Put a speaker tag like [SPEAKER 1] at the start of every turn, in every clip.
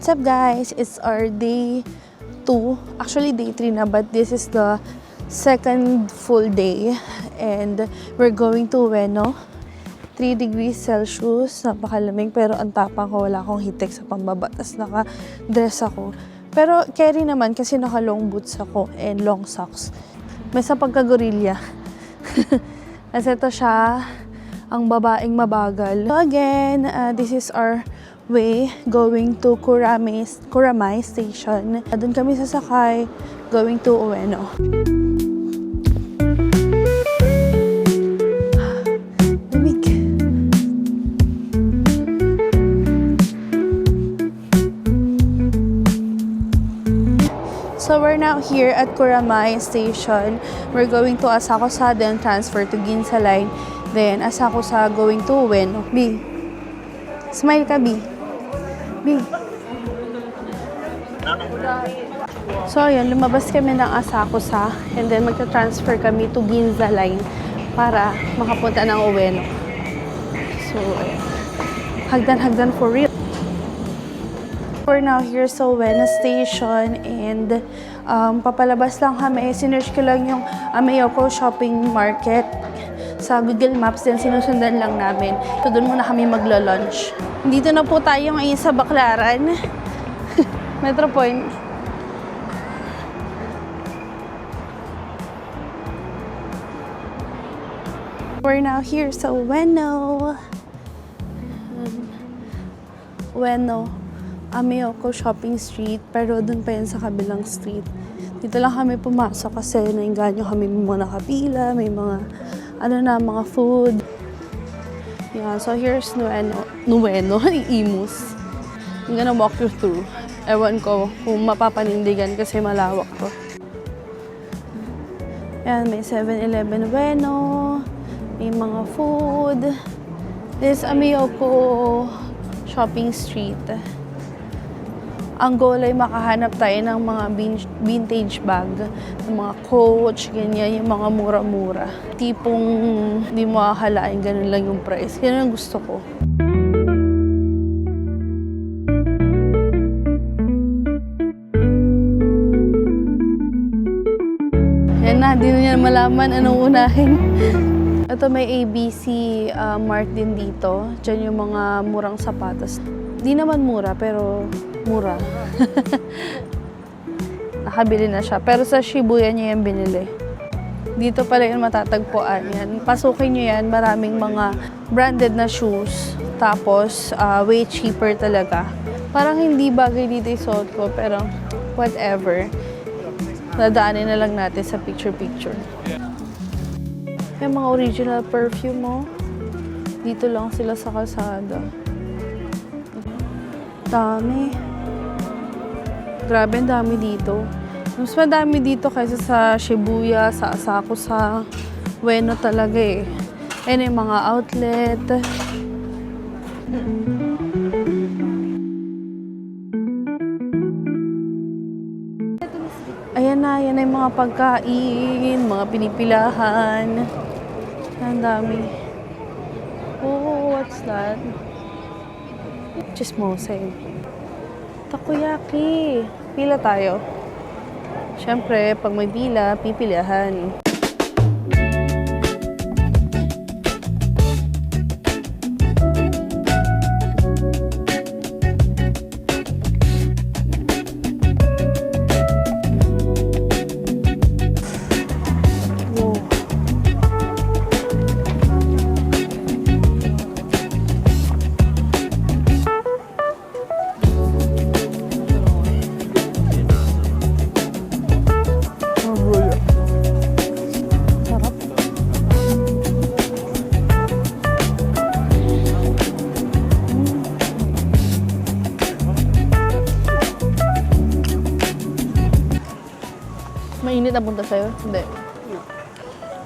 [SPEAKER 1] What's up guys? It's our day 2. Actually day 3 na, but this is the second full day. And we're going to Ueno. 3 degrees Celsius. Napakalamig pero ang tapang ko. Wala akong hitik sa pambaba. Tapos naka-dress ako. Pero carry naman kasi naka-long boots ako and long socks. May sa pagka-gorilla. Kasi ito siya, ang babaeng mabagal. So again, this is our way going to Kuramay Station. Doon kami sasakay, going to Ueno. Lamig. So we're now here at Kuramay Station. We're going to Asakusa, then transfer to Ginza Line, then Asakusa going to Ueno. B. Smile ka, B. B. So, yun, lumabas kami ng Asakusa and then magta-transfer kami to Ginza Line para makapunta ng Ueno. So, ayan. Hagdan-hagdan for real. We're now here sa Ueno Station and papalabas lang kami. Sinearch ko lang yung Amayoko Shopping Market sa Google Maps, then sinusundan lang namin. So, doon muna kami maglo-lunch. Dito na po tayo ngayon sa Baclaran. Metro Point. We're now here sa Ueno. Ueno. Amayoko Shopping Street. Pero doon pa yan sa kabilang street. Dito lang kami pumasok kasi nainganyo kami mga nakapila, may mga mga food. Yeah, so here's Nueno, Imus. I'm gonna walk you through. Ewan ko kung mapapanindigan kasi malawak to. Ayan, may 7-Eleven Ueno, may mga food. This is Amayoko Shopping Street. Ang goal ay makahanap tayo ng mga vintage bag, ng mga Coach, ganyan, yung mga mura-mura. Tipong hindi mo akalain, ganun lang yung price. Yan ang gusto ko. Yan na, di na niya malaman anong unahin. Ito may ABC Mart din dito. Diyan yung mga murang sapatos. Di naman mura, pero mura. Nakabili na siya. Pero sa Shibuya niya yan binili. Dito pala yun matatagpuan. Yan. Pasukin nyo yan. Maraming mga branded na shoes. Tapos, way cheaper talaga. Parang hindi bagay dito yung suot ko. Pero, whatever. Nadaanin na lang natin sa picture-picture. Yung mga original perfume mo. Dito lang sila sa kalsada. Dami. Grabe, ang dami dito. Mas madami dito kaysa sa Shibuya, sa Asakusa. Ueno talaga eh. Ayan yung mga outlet. Ayan na yung mga pagkain, mga pinipilahan. Ang dami. Oh, what's that? Chismose. Takoyaki. Pila tayo. Siyempre, pag may pila, pipilihan. Mainit na punta sa'yo? Hindi.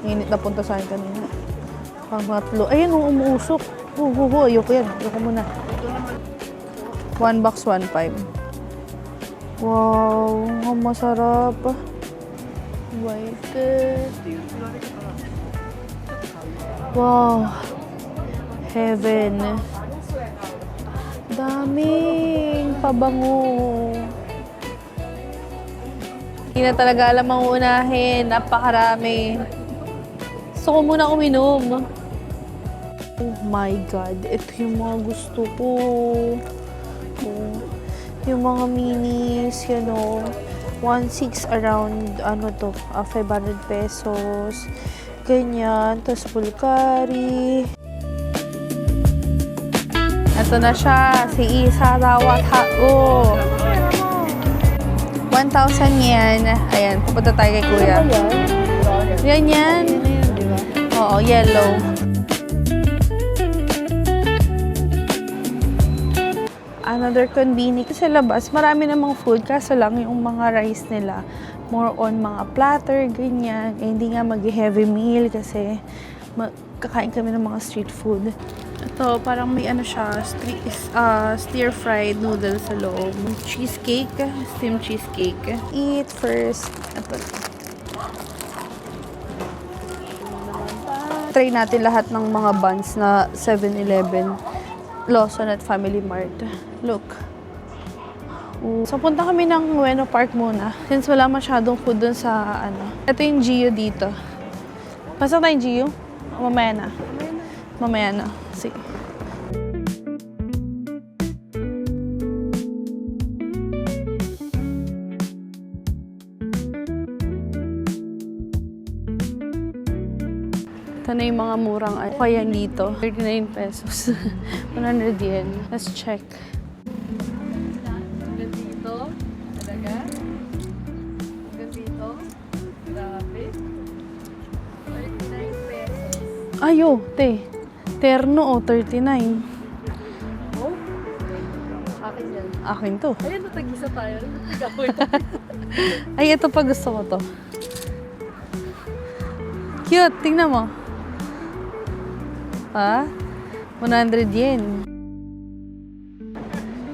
[SPEAKER 1] Mainit na punta sa'yo kanina. Pangatlo. Ayun, umuusok. Ayoko yan. Ayoko muna. 1 box, 1.5. Wow, ang masarap. White. Wow. Heaven. Daming pabango. Hindi na talaga alam ang unahin. Napakarami. Gusto ko muna uminom. Oh my God. Ito yung mga gusto ko. Oh. Yung mga minis, 1.6 around, 500 pesos. Ganyan. Tapos pulkari. Ito na siya. Si Isa Rawat Oh. 1,000 yen. Ayan, pupunta tayo kay Kuya. Yan yan. Oo, yellow. Another convenience sa labas. Marami namang food, kaso lang yung mga rice nila. More on mga platter, ganyan. Eh, hindi nga mag-heavy meal kasi kakain kami ng mga street food. Ito, parang may siya, stir-fried noodles sa loob. Cheesecake, steamed cheesecake. Eat first. Ito. Try natin lahat ng mga buns na 7-Eleven, Lawson at Family Mart. Look. So, punta kami ng Ueno Park muna. Since wala masyadong food dun sa Ito yung Gio dito. Pasok tayong Gio? O mamaya na? Mamaya na. Sige. Ito na yung mga murang kaya dito. 39 pesos. 100 yen. Let's check.
[SPEAKER 2] Hanggang dito? Talaga? Hanggang dito? Grabe. 39 pesos.
[SPEAKER 1] Ayo, te. Terno 39.
[SPEAKER 2] Oh? Akin yan.
[SPEAKER 1] Akin to.
[SPEAKER 2] Ayun, natag-isa tayo. Natag-away.
[SPEAKER 1] Ay, ito pa gusto ko to. Cute. Tingnan mo. Ha? 100 yen.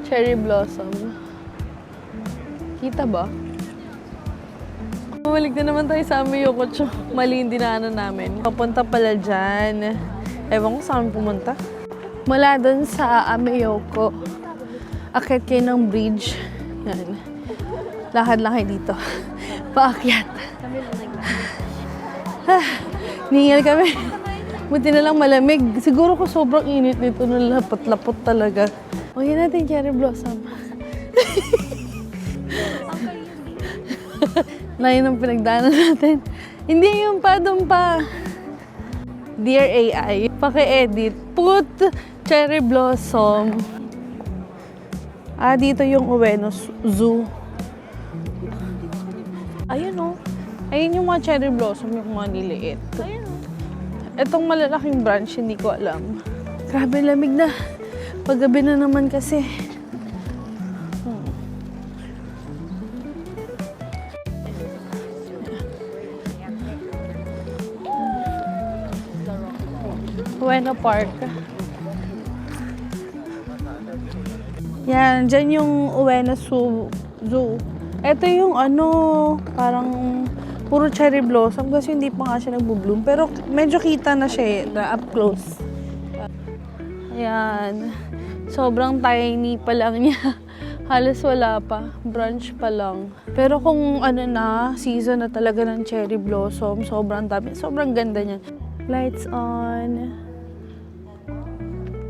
[SPEAKER 1] Cherry blossom. Kita ba? Bumalik na naman tayo sa Ameyokocho. Mali yung dinaanan namin. Papunta pala dyan. Ewan ko saan pumunta. Mula dun sa Ameyoko, akit kayo ng bridge. Yan. Lakad lang kayo dito. Paakyat. Ningal kami. Buti na lang malamig. Siguro ko sobrang init nito. Nalapot-lapot talaga. Huwag natin cherry blossom. Layo ng pinagdaanan natin. Hindi yung pa. Dear AI, paki-edit. Put cherry blossom. Dito yung Ueno Zoo. Ayun o. Ayun yung mga cherry blossom, yung mga niliit. Ayun o. Itong malalaking branch, hindi ko alam. Grabe, lamig na. Paggabi na naman kasi. Ueno Park. Yan, dyan yung Ueno Zoo. Ito yung parang puro cherry blossom kasi hindi pa nga siya nagbo-bloom. Pero medyo kita na siya na up close. Ayan. Sobrang tiny pa lang niya. Halos wala pa. Branch pa lang. Pero kung season na talaga ng cherry blossom, sobrang dami. Sobrang ganda niya. Lights on.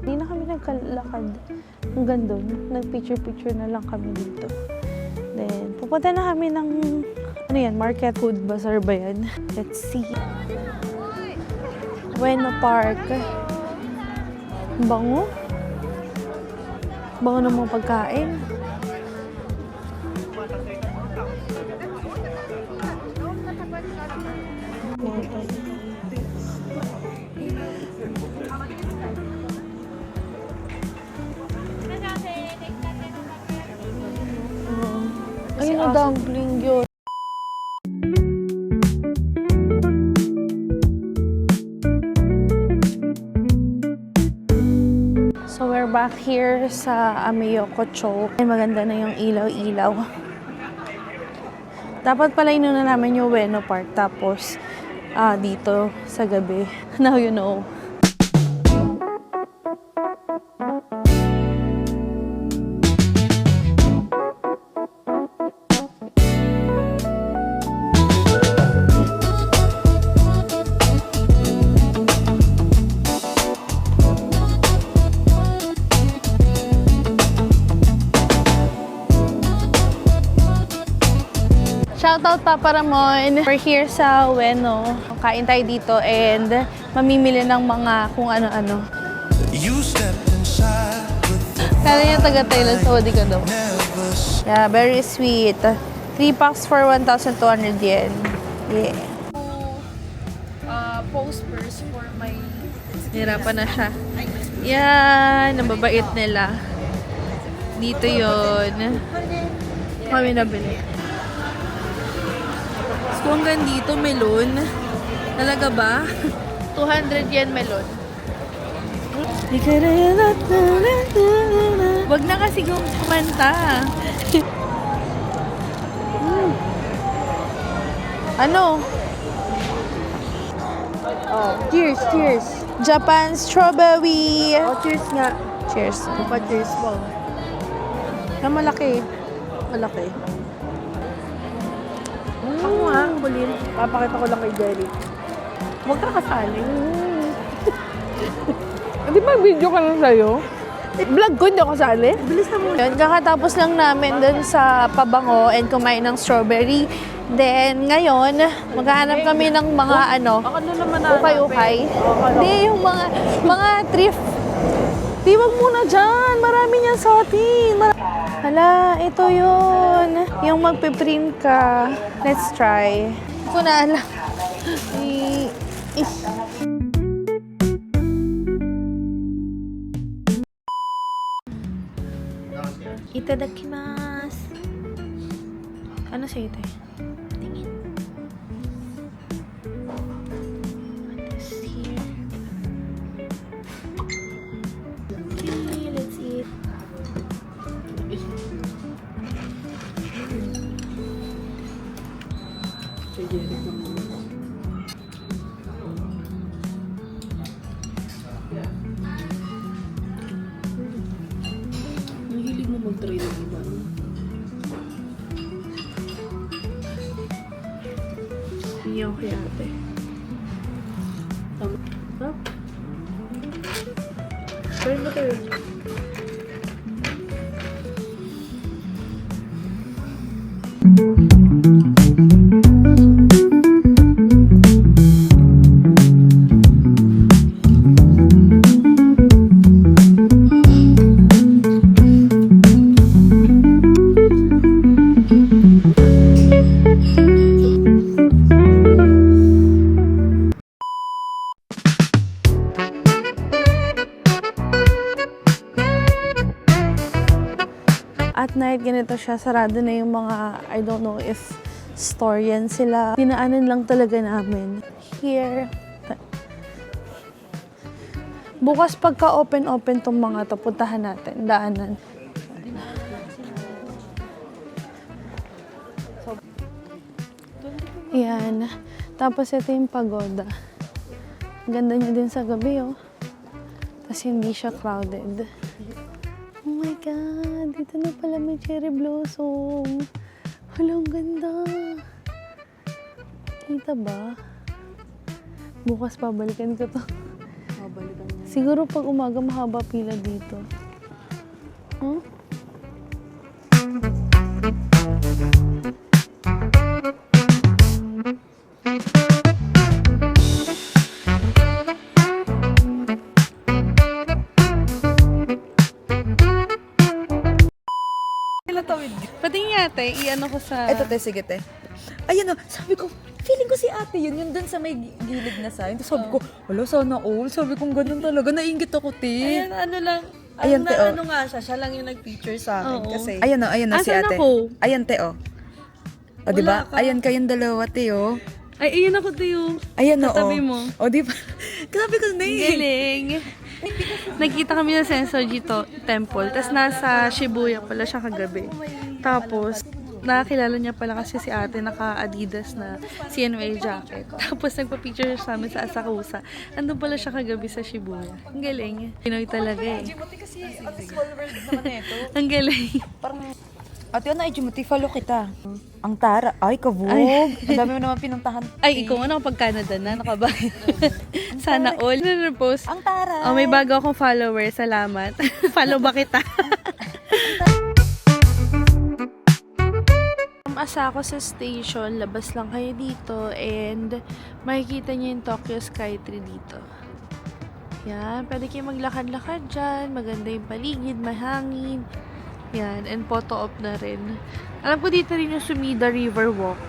[SPEAKER 1] Hindi na kami nagkalakad. Hanggang doon. Nag-picture-picture na lang kami dito. Then, pupunta na kami ng market food bazaar ba yan? Let's see. Ueno Park. Bango. Bango ng mga pagkain. Ayun na dumpling yun. So we're back here sa Ameyokocho. Maganda na yung ilaw-ilaw. Dapat pala inuna namin yung Ueno Park. Tapos dito sa gabi. Now you know. Shoutout Papa Ramon. We're here sa Ueno. Kain tayo dito and mamimili ng mga kung ano-ano.
[SPEAKER 3] You stepped inside with the
[SPEAKER 1] Kala niya taga-Thailand, so di ka daw.
[SPEAKER 3] never
[SPEAKER 1] Yeah, very sweet. 3 packs for 1,200 yen. Yeah. Posters for my... Hirapan na siya. Yan, nababait nila. Dito yon. Kami nabili. So hanggang dito, melon. Talaga ba? 200 yen melon. Wag na kasi kumanta. Ano?
[SPEAKER 2] Oh, cheers, cheers.
[SPEAKER 1] Japan strawberry.
[SPEAKER 2] Oh, cheers nga.
[SPEAKER 1] Cheers.
[SPEAKER 2] Pa-cheers mo.
[SPEAKER 1] Na malaki. Malaki.
[SPEAKER 2] Ako nga, Colin. Papakita ko lang kay Jerry. Huwag ka kasali. Di ba video ka lang sa'yo? Vlog ko, hindi ako kasali. Bilis na mo.
[SPEAKER 1] Yun, kakatapos lang namin dun sa pabango and kumain ng strawberry. Then, ngayon, maghahanap kami ng mga
[SPEAKER 2] Ako na naman na.
[SPEAKER 1] ukay-ukay. Hindi, yung mga thrift. Di, wag muna dyan. Marami niyan sa atin. Hala, ito yun. Yung magpiprint ka. Let's try. Hindi ko na alam. Itadakimasu. Ano sa'yo ito? Tingin. What is here? Okay, let's eat.
[SPEAKER 2] Mahilig mo mag-try ng iba.
[SPEAKER 1] Iyo kaya ate.
[SPEAKER 2] Sarap. Try mo kayo.
[SPEAKER 1] At night, ganito siya. Sarado na yung mga, I don't know if store yan sila. Dinaanan lang talaga namin. Here. Bukas pagka open-open tong mga to, puntahan natin. Daanan. Yan. Tapos ito yung pagoda. Ganda niya din sa gabi, oh. Tapos hindi siya crowded. Oh my God! Dito na pala may cherry blossom. Hala, ang ganda. Kita ba? Bukas pabalikan ko to.
[SPEAKER 2] Mabalikan niya.
[SPEAKER 1] Siguro pag umaga mahaba pila dito. Huh? Patingin ate, i-ano ko sa...
[SPEAKER 4] Ito, te, sige, te. Ayun, sabi ko, feeling ko si ate yun, yun dun sa may gilid na sign. Tapos sabi ko, wala, sana all. Sabi ko, ganun talaga. Nainggit ako, te.
[SPEAKER 2] Ayan, ano lang.
[SPEAKER 4] Ayan, te, oh.
[SPEAKER 2] Ano nga siya lang yung nag-feature sa akin.
[SPEAKER 1] Oo.
[SPEAKER 2] Kasi,
[SPEAKER 4] Ayan, si
[SPEAKER 1] Asan
[SPEAKER 4] ate.
[SPEAKER 1] ako?
[SPEAKER 4] Ayan, te, oh. O, di ba?
[SPEAKER 2] Wala ka.
[SPEAKER 4] Ayan kayong dalawa, te, oh.
[SPEAKER 1] Ay, iyan ako tayo.
[SPEAKER 4] Ayan, oh.
[SPEAKER 1] Katabi mo.
[SPEAKER 4] O, di ba? Grabe ka na eh.
[SPEAKER 1] Galing. Nagkita kami ng Sensoji Temple. Tapos nasa Shibuya pala siya kagabi. Tapos, nakakilala niya pala kasi si ate naka-Adidas na CNA jacket. Tapos nagpa-picture siya sa amin sa Asakusa. Andun pala siya kagabi sa Shibuya. Ang galing. Pinoy talaga eh.
[SPEAKER 4] Kasi, ate, small world naman ito.
[SPEAKER 1] Ang galing.
[SPEAKER 4] Parang, ate, ano, Jimuti, follow kita. Ang tara. Ay, kabog. Ang dami mo naman pinuntahan.
[SPEAKER 1] Ay, ikaw ano pag Canada na, nakabayan. Sana all. Post.
[SPEAKER 4] Ang tara.
[SPEAKER 1] Oh, may bago akong follower. Salamat. Follow ba kita? Asako sa station, labas lang kayo dito and makikita niyo yung Tokyo Skytree dito. Yan, pwede kayo maglakad-lakad dyan, maganda yung paligid, mahangin. Yan, and photo op na rin. Alam ko dito rin yung Sumida River Walk.